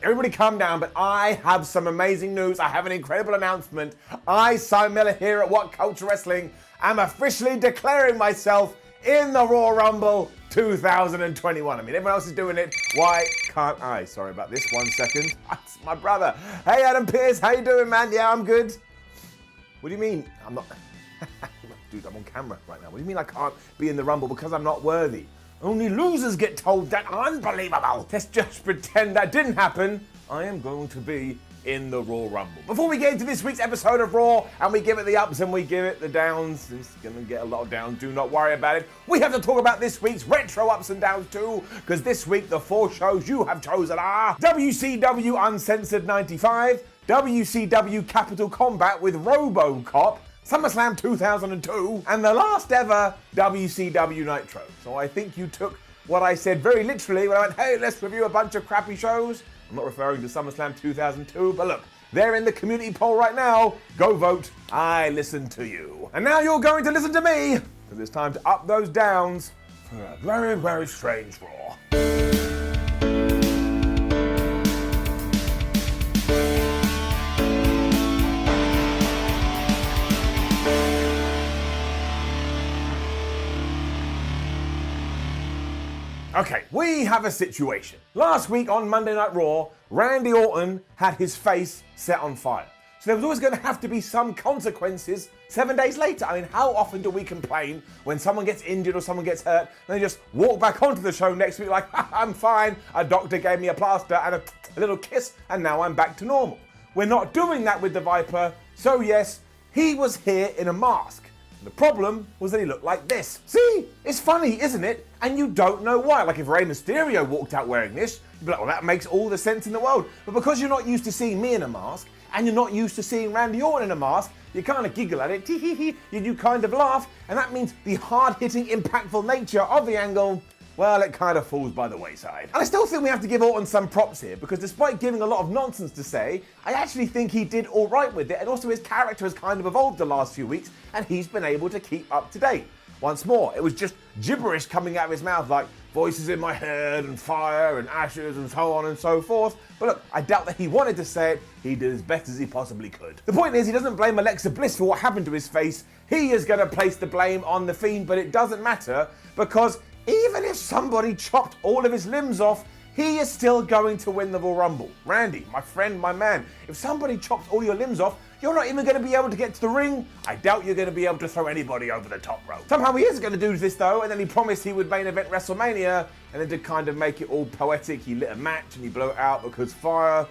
Everybody calm down, but I have some amazing news. I have an incredible announcement. I, Simon Miller, here at WhatCulture Wrestling, am officially declaring myself in the Raw Rumble 2021. I mean, everyone else is doing it. Why can't I? Sorry about this. 1 second. That's my brother. Hey, Adam Pearce. How you doing, man? Yeah, I'm good. What do you mean? I'm not... Dude, I'm on camera right now. What do you mean I can't be in the Rumble? Because I'm not worthy. Only losers get told that. Unbelievable. Let's just pretend that didn't happen. I am going to be in the Raw Rumble. Before we get into this week's episode of Raw, and we give it the ups and we give it the downs, it's going to get a lot of downs, do not worry about it. We have to talk about this week's retro ups and downs too, because this week the 4 shows you have chosen are WCW Uncensored 95, WCW Capital Combat with RoboCop, SummerSlam 2002, and the last ever WCW Nitro. So I think you took what I said very literally when I went, hey, let's review a bunch of crappy shows. I'm not referring to SummerSlam 2002, but look, they're in the community poll right now. Go vote. I listen to you. And now you're going to listen to me, because it's time to up those downs for a very, very strange Raw. Okay, we have a situation. Last week on Monday Night Raw, Randy Orton had his face set on fire. So there was always going to have to be some consequences 7 days later. I mean, how often do we complain when someone gets injured or someone gets hurt and they just walk back onto the show next week like, I'm fine, a doctor gave me a plaster and a little kiss and now I'm back to normal. We're not doing that with the Viper, so yes, he was here in a mask. The problem was that he looked like this. See? It's funny, isn't it? And you don't know why. Like if Rey Mysterio walked out wearing this, you'd be like, well, that makes all the sense in the world. But because you're not used to seeing me in a mask, and you're not used to seeing Randy Orton in a mask, you kind of giggle at it, you kind of laugh, and that means the hard-hitting, impactful nature of the angle, well, it kind of falls by the wayside. And I still think we have to give Orton some props here, because despite giving a lot of nonsense to say, I actually think he did all right with it, and also his character has kind of evolved the last few weeks, and he's been able to keep up to date. Once more, it was just gibberish coming out of his mouth, like voices in my head, and fire, and ashes, and so on and so forth. But look, I doubt that he wanted to say it, he did as best as he possibly could. The point is, he doesn't blame Alexa Bliss for what happened to his face, he is going to place the blame on The Fiend, but it doesn't matter, because even if somebody chopped all of his limbs off, he is still going to win the Royal Rumble. Randy, my friend, my man, if somebody chops all your limbs off, you're not even going to be able to get to the ring. I doubt you're going to be able to throw anybody over the top rope. Somehow he is going to do this though, and then he promised he would main event WrestleMania, and then to kind of make it all poetic, he lit a match and he blew it out because fire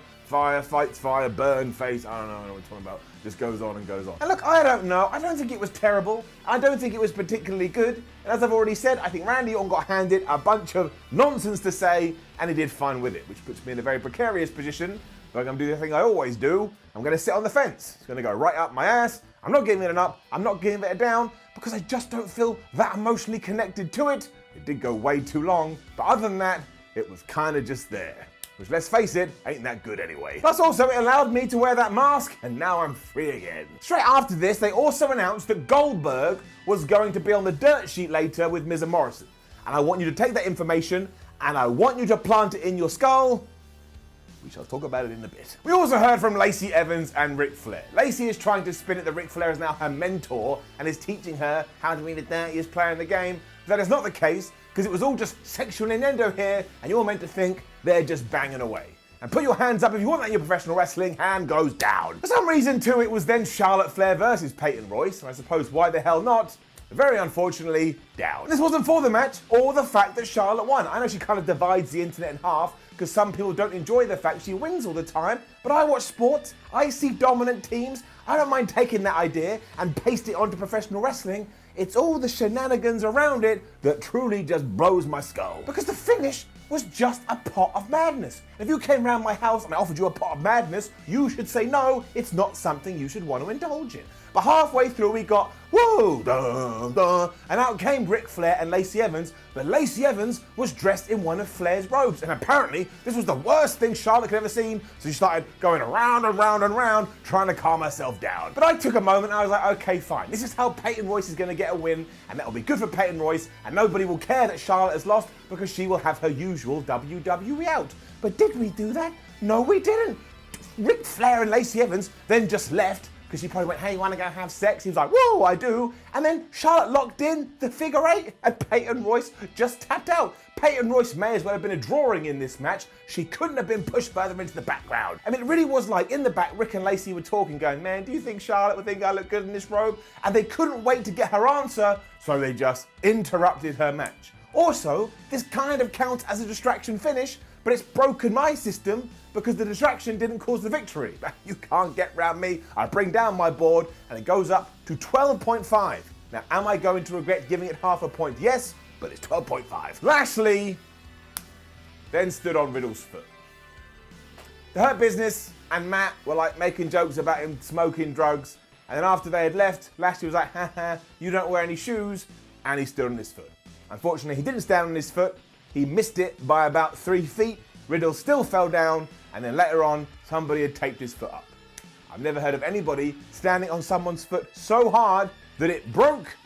fights fire, burn face, I don't know what I'm talking about. Just goes on and goes on. And look, I don't know. I don't think it was terrible. I don't think it was particularly good. And as I've already said, I think Randy Orton got handed a bunch of nonsense to say, and he did fine with it, which puts me in a very precarious position. But I'm going to do the thing I always do. I'm going to sit on the fence. It's going to go right up my ass. I'm not giving it an up. I'm not giving it a down because I just don't feel that emotionally connected to it. It did go way too long. But other than that, it was kind of just there. Which, let's face it, ain't that good anyway. Plus also, it allowed me to wear that mask, and now I'm free again. Straight after this, they also announced that Gilberg was going to be on the dirt sheet later with Miz and Morrison. And I want you to take that information, and I want you to plant it in your skull. We shall talk about it in a bit. We also heard from Lacey Evans and Ric Flair. Lacey is trying to spin it that Ric Flair is now her mentor, and is teaching her how to be the dirtiest player in the game. That is not the case, because it was all just sexual innuendo here, and you're meant to think they're just banging away. And put your hands up if you want that in your professional wrestling, hand goes down. For some reason too, it was then Charlotte Flair versus Peyton Royce, and I suppose why the hell not? Very unfortunately, down. This wasn't for the match, or the fact that Charlotte won. I know she kind of divides the internet in half, because some people don't enjoy the fact she wins all the time, but I watch sports, I see dominant teams, I don't mind taking that idea and paste it onto professional wrestling. It's all the shenanigans around it that truly just blows my skull. Because the finish was just a pot of madness. If you came round my house and I offered you a pot of madness, you should say no, it's not something you should want to indulge in. But halfway through we got, whoa, dun, dun, and out came Ric Flair and Lacey Evans, but Lacey Evans was dressed in one of Flair's robes, and apparently this was the worst thing Charlotte could ever seen, so she started going around and round and round, trying to calm herself down. But I took a moment and I was like, okay, fine, this is how Peyton Royce is going to get a win, and that'll be good for Peyton Royce, and nobody will care that Charlotte has lost, because she will have her usual usual WWE out. But did we do that? No, we didn't. Ric Flair and Lacey Evans then just left because she probably went, hey, you want to go have sex? He was like, whoa, I do. And then Charlotte locked in the figure eight and Peyton Royce just tapped out. Peyton Royce may as well have been a drawing in this match. She couldn't have been pushed further into the background. I mean, it really was like in the back, Rick and Lacey were talking, going, man, do you think Charlotte would think I look good in this robe? And they couldn't wait to get her answer, so they just interrupted her match. Also, this kind of counts as a distraction finish, but it's broken my system because the distraction didn't cause the victory. You can't get round me. I bring down my board and it goes up to 12.5. Now, am I going to regret giving it half a point? Yes, but it's 12.5. Lashley then stood on Riddle's foot. The Hurt Business and Matt were like making jokes about him smoking drugs. And then after they had left, Lashley was like, haha, you don't wear any shoes. And he stood on his foot. Unfortunately, he didn't stand on his foot. He missed it by about 3 feet. Riddle still fell down, and then later on, somebody had taped his foot up. I've never heard of anybody standing on someone's foot so hard that it broke.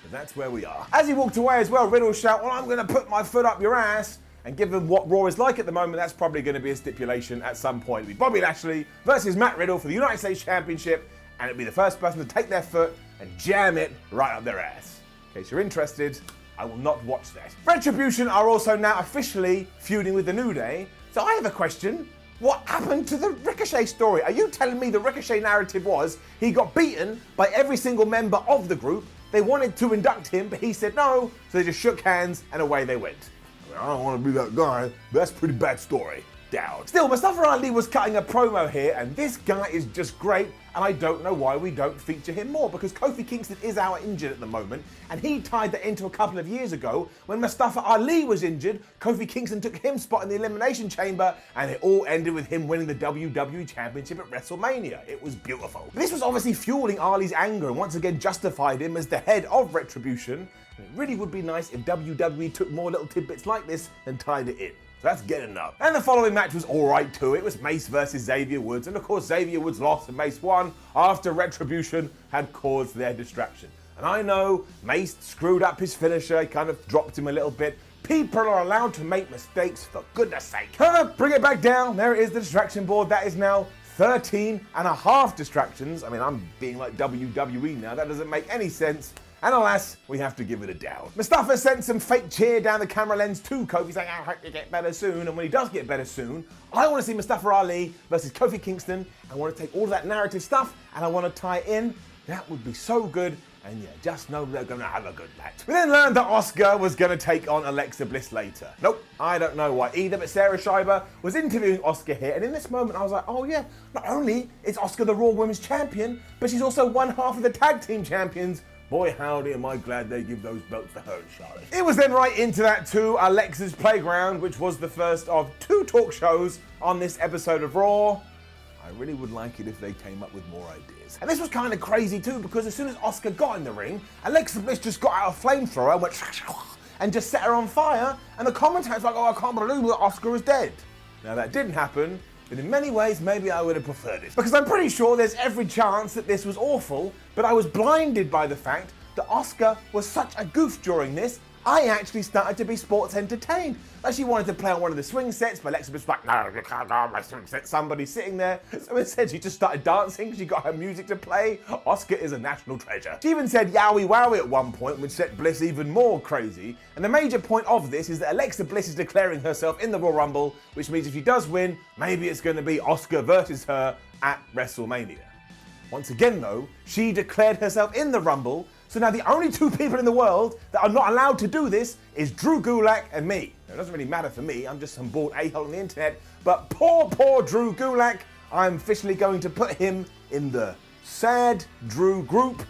But that's where we are. As he walked away as well, Riddle shout, well, I'm going to put my foot up your ass. And given what Raw is like at the moment, that's probably going to be a stipulation at some point. It'll be Bobby Lashley versus Matt Riddle for the United States Championship, and it'll be the first person to take their foot and jam it right up their ass. In case you're interested, I will not watch that. Retribution are also now officially feuding with the New Day. So I have a question. What happened to the Ricochet story? Are you telling me the Ricochet narrative was he got beaten by every single member of the group? They wanted to induct him, but he said no, so they just shook hands and away they went. I don't want to be that guy, but that's a pretty bad story. Down. Still, Mustafa Ali was cutting a promo here, and this guy is just great, and I don't know why we don't feature him more, because Kofi Kingston is out injured at the moment, and he tied that into a couple of years ago. When Mustafa Ali was injured, Kofi Kingston took his spot in the Elimination Chamber, and it all ended with him winning the WWE Championship at WrestleMania. It was beautiful. This was obviously fueling Ali's anger, and once again justified him as the head of Retribution. And it really would be nice if WWE took more little tidbits like this and tied it in. So that's good enough. And the following match was alright too. It was Mace versus Xavier Woods. And of course Xavier Woods lost and Mace won after Retribution had caused their distraction. And I know Mace screwed up his finisher. He kind of dropped him a little bit. People are allowed to make mistakes, for goodness sake. Bring it back down. There it is, the distraction board. That is now 13.5 distractions. I mean, I'm being like WWE now. That doesn't make any sense. And alas, we have to give it a down. Mustafa sent some fake cheer down the camera lens to Kofi saying, I hope you get better soon. And when he does get better soon, I want to see Mustafa Ali versus Kofi Kingston. I want to take all of that narrative stuff and I want to tie it in. That would be so good. And yeah, just know they're going to have a good match. We then learned that Asuka was going to take on Alexa Bliss later. Nope, I don't know why either, but Sarah Schreiber was interviewing Asuka here. And in this moment, I was like, oh yeah, not only is Asuka the Raw Women's Champion, but she's also one half of the Tag Team Champions. Boy, howdy, am I glad they give those belts to her and Charlotte. It was then right into that too, Alexa's Playground, which was the first of 2 talk shows on this episode of Raw. I really would like it if they came up with more ideas. And this was kind of crazy too, because as soon as Asuka got in the ring, Alexa Bliss just got out a flamethrower and went and just set her on fire, and the commentators were like, oh, I can't believe that Asuka is dead. Now that didn't happen, but in many ways, maybe I would have preferred it. Because I'm pretty sure there's every chance that this was awful, but I was blinded by the fact that Asuka was such a goof during this, I actually started to be sports entertained. Like she wanted to play on one of the swing sets, but Alexa was like, no, you can't on my swing set. Somebody's sitting there. So instead, she just started dancing. She got her music to play. Asuka is a national treasure. She even said yowie wowie at one point, which set Bliss even more crazy. And the major point of this is that Alexa Bliss is declaring herself in the Royal Rumble, which means if she does win, maybe it's going to be Asuka versus her at WrestleMania. Once again, though, she declared herself in the Rumble, so now the only 2 people in the world that are not allowed to do this is Drew Gulak and me. Now, it doesn't really matter for me, I'm just some bored a-hole on the internet, but poor Drew Gulak, I'm officially going to put him in the sad Drew group,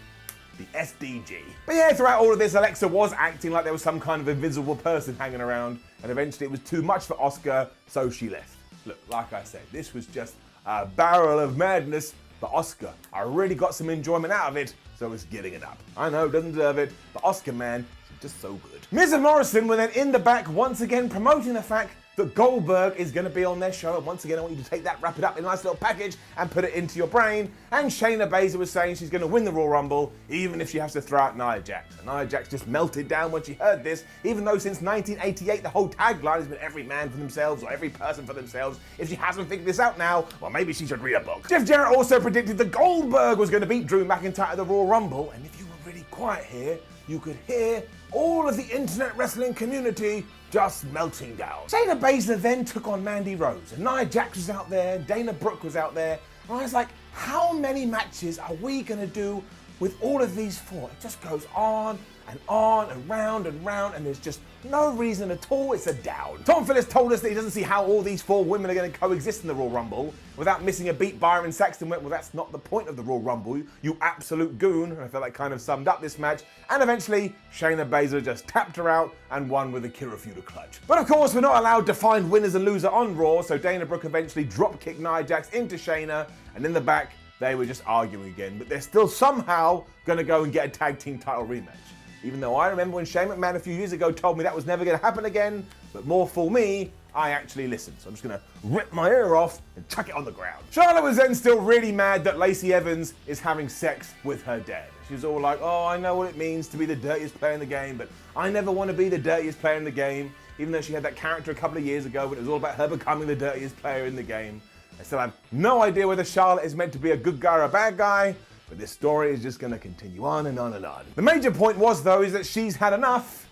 the SDG. But yeah, throughout all of this, Alexa was acting like there was some kind of invisible person hanging around, and eventually it was too much for Asuka, so she left. Look, like I said, this was just a barrel of madness. But Asuka, I really got some enjoyment out of it, so it's getting it up. I know, doesn't deserve it, but Asuka, man, she's just so good. Miz and Morrison were then in the back once again promoting the fact that Goldberg is going to be on their show. And once again, I want you to take that, wrap it up in a nice little package and put it into your brain. And Shayna Baszler was saying she's going to win the Royal Rumble, even if she has to throw out Nia Jax. And Nia Jax just melted down when she heard this, even though since 1988, the whole tagline has been every man for themselves or every person for themselves. If she hasn't figured this out now, well, maybe she should read a book. Jeff Jarrett also predicted that Goldberg was going to beat Drew McIntyre at the Royal Rumble. And if you were really quiet here, you could hear all of the internet wrestling community just melting down. Shayna Baszler then took on Mandy Rose, and Nia Jax was out there, Dana Brooke was out there, and I was like, how many matches are we gonna do with all of these four? It just goes on and round, and there's just no reason at all. It's a down. Tom Phillips told us that he doesn't see how all these four women are going to coexist in the Royal Rumble without missing a beat. Byron Saxton went, well, that's not the point of the Royal Rumble, you absolute goon. And I felt that kind of summed up this match. And eventually, Shayna Baszler just tapped her out and won with a Kirifuda clutch. But of course, we're not allowed to find winners and losers on Raw, so Dana Brooke eventually drop-kicked Nia Jax into Shayna, and in the back, they were just arguing again. But they're still somehow going to go and get a tag team title rematch. Even though I remember when Shane McMahon a few years ago told me that was never going to happen again, but more fool me, I actually listened. So I'm just going to rip my ear off and chuck it on the ground. Charlotte was then still really mad that Lacey Evans is having sex with her dad. She was all like, oh, I know what it means to be the dirtiest player in the game, but I never want to be the dirtiest player in the game, even though she had that character a couple of years ago when it was all about her becoming the dirtiest player in the game. I still have no idea whether Charlotte is meant to be a good guy or a bad guy, but this story is just going to continue on and on and on. The major point was, though, is that she's had enough.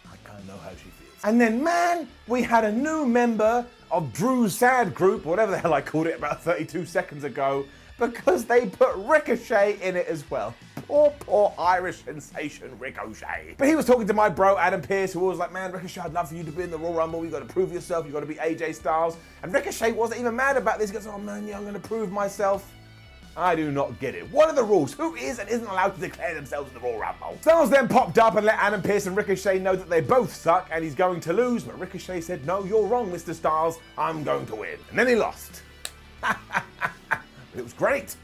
I kind of know how she feels. And then, man, we had a new member of Drew's sad group, whatever the hell I called it about 32 seconds ago, because they put Ricochet in it as well. Poor Irish sensation Ricochet. But he was talking to my bro Adam Pearce, who was like, man, Ricochet, I'd love for you to be in the Royal Rumble. You've got to prove yourself. You've got to be AJ Styles. And Ricochet wasn't even mad about this. He goes, oh man, yeah, I'm going to prove myself. I do not get it. What are the rules? Who is and isn't allowed to declare themselves in the Royal Rumble? Styles then popped up and let Adam Pearce and Ricochet know that they both suck and he's going to lose. But Ricochet said, no, you're wrong, Mr. Styles. I'm going to win. And then he lost. It was great.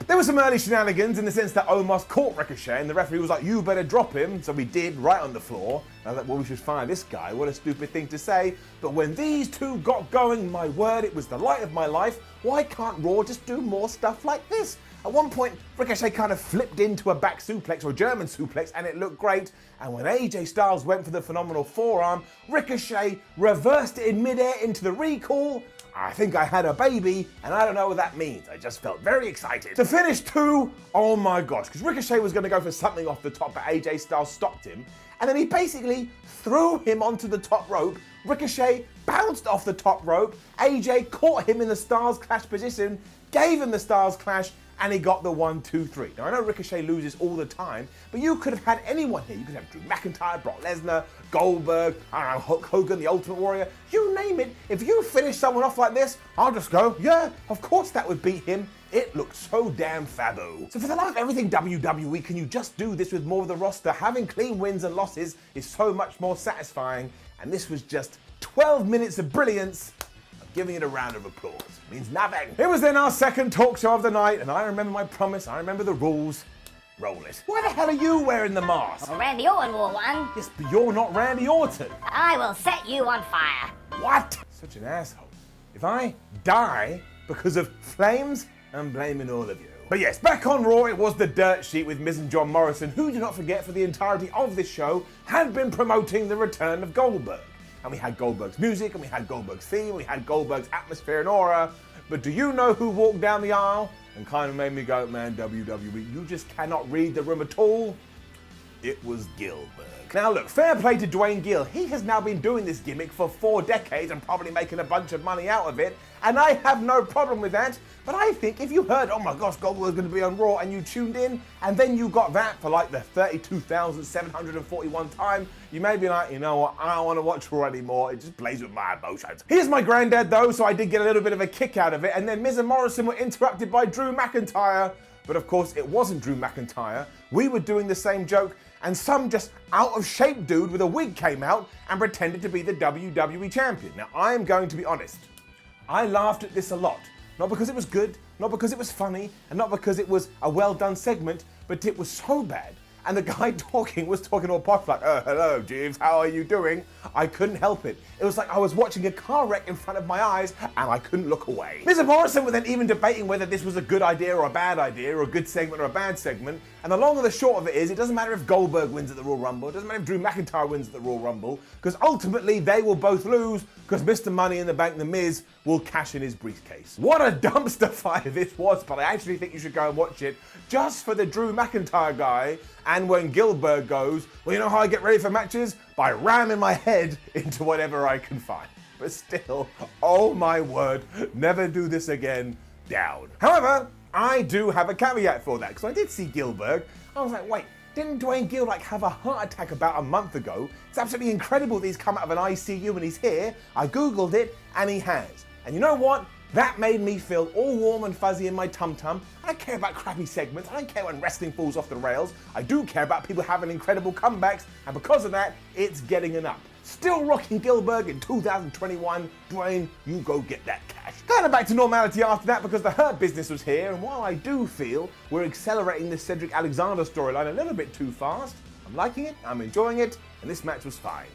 There were some early shenanigans in the sense that Omos caught Ricochet and the referee was like, you better drop him. So we did, right on the floor. And I was like, well, we should fire this guy. What a stupid thing to say. But when these two got going, my word, it was the light of my life. Why can't Raw just do more stuff like this? At one point, Ricochet kind of flipped into a back suplex or a German suplex and it looked great. And when AJ Styles went for the phenomenal forearm, Ricochet reversed it in midair into the recall. I think I had a baby, and I don't know what that means. I just felt very excited. To finish two, oh my gosh, because Ricochet was going to go for something off the top, but AJ Styles stopped him. And then he basically threw him onto the top rope. Ricochet bounced off the top rope. AJ caught him in the Styles Clash position, gave him the Styles Clash, and he got the 1, 2, 3. Now, I know Ricochet loses all the time, but you could have had anyone here. You could have Drew McIntyre, Brock Lesnar, Goldberg, I don't know, Hulk Hogan, the Ultimate Warrior, you name it. If you finish someone off like this, I'll just go, yeah, of course that would beat him. It looked so damn fabo. So for the life of everything WWE, can you just do this with more of the roster? Having clean wins and losses is so much more satisfying, and this was just 12 minutes of brilliance. Giving it a round of applause means nothing. It was then our second talk show of the night, and I remember my promise, I remember the rules. Roll it. Why the hell are you wearing the mask? Well, Randy Orton wore one. Yes, but you're not Randy Orton. I will set you on fire. What? Such an asshole. If I die because of flames, I'm blaming all of you. But yes, back on Raw, it was the dirt sheet with Miz and John Morrison, who, do not forget, for the entirety of this show, had been promoting the return of Goldberg. And we had Goldberg's music, and we had Goldberg's theme, we had Goldberg's atmosphere and aura. But do you know who walked down the aisle and kind of made me go, man, WWE, you just cannot read the room at all? It was Gilberg. Now look, fair play to Dwayne Gill. He has now been doing this gimmick for 4 decades and probably making a bunch of money out of it. And I have no problem with that. But I think if you heard, oh my gosh, Goldberg's going to be on Raw, and you tuned in, and then you got that for like the 32,741 time, you may be like, you know what, I don't want to watch Raw anymore. It just plays with my emotions. Here's my granddad though, so I did get a little bit of a kick out of it. And then Miz and Morrison were interrupted by Drew McIntyre. But of course, it wasn't Drew McIntyre. We were doing the same joke, and some just out of shape dude with a wig came out and pretended to be the WWE champion. Now, I am going to be honest. I laughed at this a lot. Not because it was good, not because it was funny, and not because it was a well-done segment, but it was so bad. and the guy talking was talking to a pod like, hello, Jeeves, how are you doing? I couldn't help it. It was like I was watching a car wreck in front of my eyes, and I couldn't look away. Mr. Morrison were then even debating whether this was a good idea or a bad idea, or a good segment or a bad segment, and the long and the short of it is, it doesn't matter if Goldberg wins at the Royal Rumble, it doesn't matter if Drew McIntyre wins at the Royal Rumble, because ultimately they will both lose, because Mr. Money in the Bank, The Miz, will cash in his briefcase. What a dumpster fire this was, but I actually think you should go and watch it just for the Drew McIntyre guy, and when Gilberg goes, well, you know how I get ready for matches? By ramming my head into whatever I can find. But still, oh my word, never do this again, down. However, I do have a caveat for that, because I did see Gilberg. I was like, wait, didn't Dwayne Gill have a heart attack about a month ago? It's absolutely incredible that he's come out of an ICU and he's here. I Googled it, and he has. And you know what? That made me feel all warm and fuzzy in my tum-tum. I don't care about crappy segments. I don't care when wrestling falls off the rails. I do care about people having incredible comebacks, and because of that, it's getting an up. Still rocking Gilberg in 2021. Dwayne, you go get that cash. Kind of back to normality after that, because the Hurt Business was here, and while I do feel we're accelerating the Cedric Alexander storyline a little bit too fast, I'm liking it, I'm enjoying it, and this match was fine.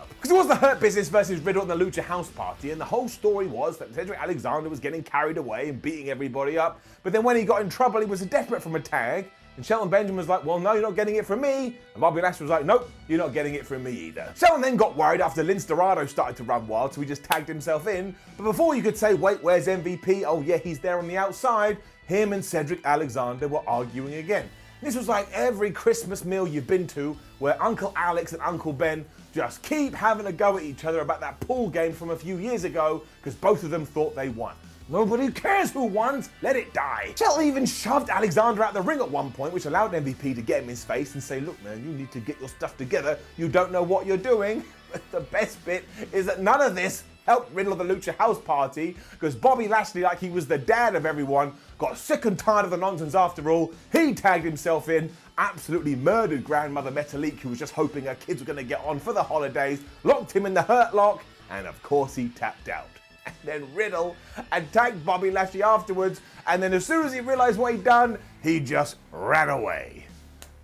Because it was the Hurt Business versus Riddle and the Lucha House Party, and the whole story was that Cedric Alexander was getting carried away and beating everybody up, but then when he got in trouble, he was desperate from a tag, and Shelton Benjamin was like, well, no, you're not getting it from me, and Bobby Lashley was like, nope, you're not getting it from me either. Shelton then got worried after Lince Dorado started to run wild, so he just tagged himself in, but before you could say, wait, where's MVP? Oh yeah, he's there on the outside, him and Cedric Alexander were arguing again. This was like every Christmas meal you've been to where Uncle Alex and Uncle Ben just keep having a go at each other about that pool game from a few years ago because both of them thought they won. Nobody cares who won, let it die. Shelton even shoved Alexander out the ring at one point, which allowed MVP to get him in his face and say, look man, you need to get your stuff together, you don't know what you're doing. But the best bit is that none of this helped Riddle of the Lucha House Party, because Bobby Lashley, like he was the dad of everyone, got sick and tired of the nonsense after all. He tagged himself in, absolutely murdered grandmother Metalik, who was just hoping her kids were going to get on for the holidays, locked him in the Hurt Lock, and of course he tapped out. And then Riddle attacked Bobby Lashley afterwards, and then as soon as he realized what he'd done, he just ran away.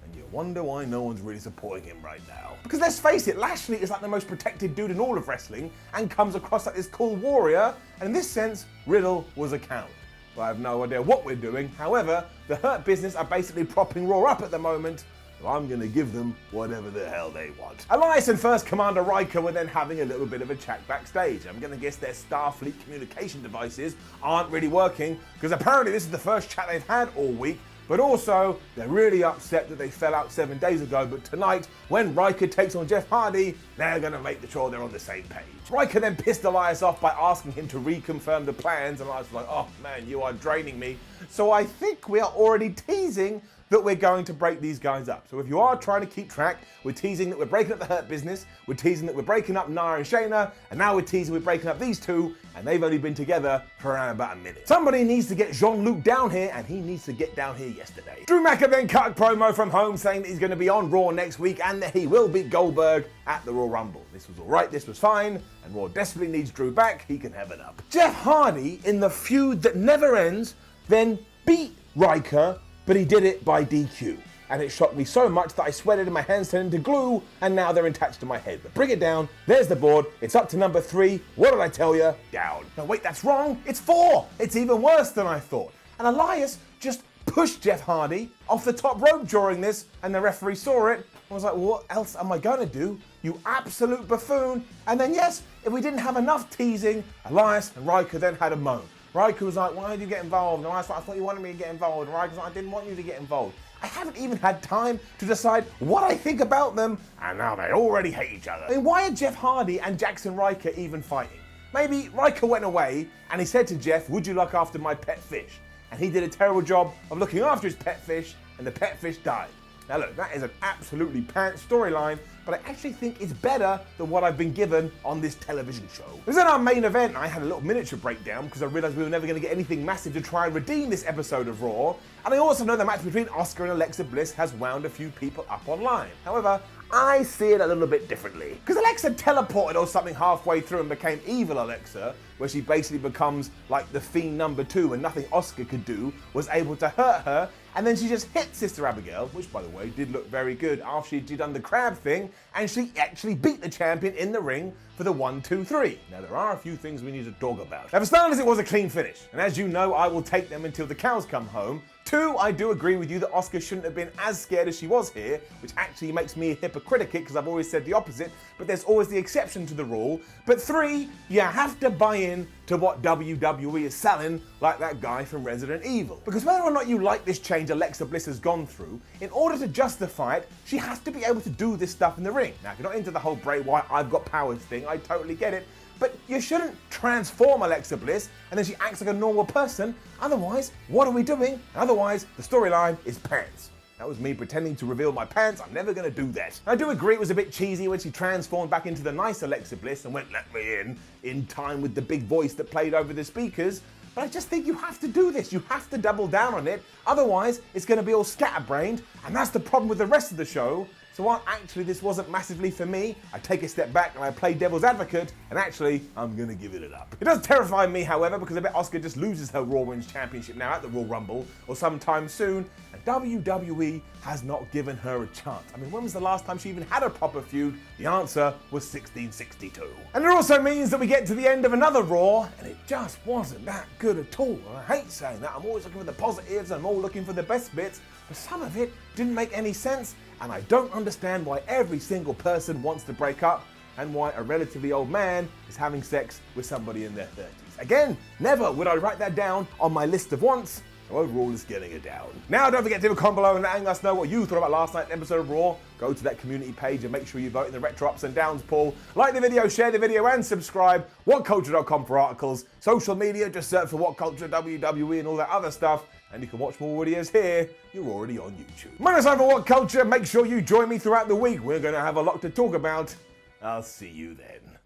And you wonder why no one's really supporting him right now. Because let's face it, Lashley is like the most protected dude in all of wrestling and comes across like this cool warrior, and in this sense, Riddle was a coward. But I have no idea what we're doing. However, the Hurt Business are basically propping Raw up at the moment, so I'm going to give them whatever the hell they want. Elias and First Commander Ryker were then having a little bit of a chat backstage. I'm going to guess their Starfleet communication devices aren't really working, because apparently this is the first chat they've had all week, but also they're really upset that they fell out 7 days ago, but tonight, when Ryker takes on Jeff Hardy, they're going to make sure they're on the same page. Ryker then pissed Elias off by asking him to reconfirm the plans, and Elias was like, oh man, you are draining me. So I think we are already teasing that we're going to break these guys up. So if you are trying to keep track, we're teasing that we're breaking up the Hurt Business, we're teasing that we're breaking up Nia and Shayna, and now we're teasing we're breaking up these two, and they've only been together for around about a minute. Somebody needs to get Jean-Luc down here, and he needs to get down here yesterday. Drew McIntyre then cut a promo from home saying that he's going to be on Raw next week, and that he will beat Goldberg at the Royal Rumble. This was alright, this was fine, and Raw desperately needs Drew back, he can have it up. Jeff Hardy, in the feud that never ends, then beat Ryker, but he did it by DQ. And it shocked me so much that I sweated and my hands turned into glue, and now they're attached to my head. But bring it down, there's the board, it's up to number 3. What did I tell you? Down. No wait, that's wrong, it's 4. It's even worse than I thought. And Elias just pushed Jeff Hardy off the top rope during this, and the referee saw it. I was like, what else am I gonna do? You absolute buffoon. And then yes, if we didn't have enough teasing, Elias and Ryker then had a moan. Ryker was like, why did you get involved? And I was like, I thought you wanted me to get involved. And Ryker was like, I didn't want you to get involved. I haven't even had time to decide what I think about them, and now they already hate each other. I mean, why are Jeff Hardy and Jackson Ryker even fighting? Maybe Ryker went away and he said to Jeff, would you look after my pet fish? And he did a terrible job of looking after his pet fish, and the pet fish died. Now look, that is an absolutely pants storyline, but I actually think it's better than what I've been given on this television show. It was in our main event, I had a little miniature breakdown because I realised we were never going to get anything massive to try and redeem this episode of Raw, and I also know the match between Asuka and Alexa Bliss has wound a few people up online. However, I see it a little bit differently. Because Alexa teleported or something halfway through and became evil Alexa, where she basically becomes like the Fiend number 2 and nothing Asuka could do was able to hurt her. and then she just hit Sister Abigail, which by the way did look very good after she'd done the crab thing, and she actually beat the champion in the ring for the 1, 2, 3. Now there are a few things we need to talk about. Now for starters, it was a clean finish, and as you know, I will take them until the cows come home. 2, I do agree with you that Asuka shouldn't have been as scared as she was here, which actually makes me hypocritical because I've always said the opposite, but there's always the exception to the rule. But 3, you have to buy in to what WWE is selling, like that guy from Resident Evil. Because whether or not you like this change Alexa Bliss has gone through, in order to justify it, she has to be able to do this stuff in the ring. Now, if you're not into the whole Bray Wyatt, I've got powers thing, I totally get it. But you shouldn't transform Alexa Bliss and then she acts like a normal person. Otherwise, what are we doing? Otherwise, the storyline is pants. That was me pretending to reveal my pants. I'm never going to do that. I do agree it was a bit cheesy when she transformed back into the nice Alexa Bliss and went, "Let me in time with the big voice that played over the speakers. But I just think you have to do this. You have to double down on it. Otherwise, it's going to be all scatterbrained. And that's the problem with the rest of the show. So while actually this wasn't massively for me, I take a step back and I play devil's advocate, and actually, I'm gonna give it up. It does terrify me, however, because I bet Asuka just loses her Raw Women's Championship now at the Royal Rumble, or sometime soon, and WWE has not given her a chance. I mean, when was the last time she even had a proper feud? The answer was 1662. And it also means that we get to the end of another Raw, and it just wasn't that good at all. And I hate saying that. I'm always looking for the positives, I'm all looking for the best bits, but some of it didn't make any sense. And I don't understand why every single person wants to break up and why a relatively old man is having sex with somebody in their 30s. Again, never would I write that down on my list of wants, so overall it's getting a down. Now don't forget to leave a comment below and letting us know what you thought about last night's episode of Raw. Go to that community page and make sure you vote in the Retro Ups and Downs poll. Like the video, share the video and subscribe. WhatCulture.com for articles. Social media, just search for WhatCulture, WWE and all that other stuff. And you can watch more videos here. You're already on YouTube. My name's time for WhatCulture. Make sure you join me throughout the week. We're going to have a lot to talk about. I'll see you then.